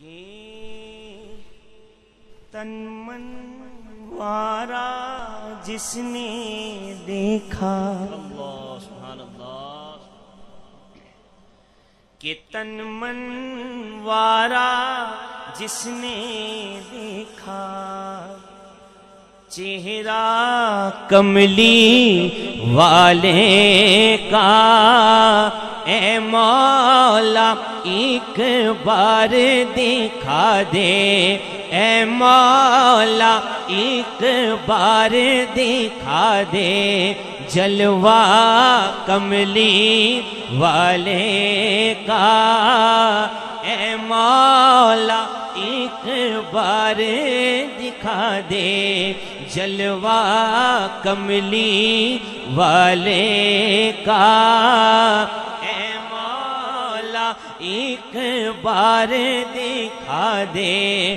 کہ تن من وارا جس نے دیکھا، اللہ سبحان اللہ، کہ تن من وارا جس نے دیکھا، چہرہ کملی والے کا اے مولا ایک بار دکھا دے، اے مولا ایک بار دکھا دے، جلوہ کملی والے کا اے مولا ایک بار دکھا دے، جلوہ کملی والے کا اے مولا ایک بار دکھا دے۔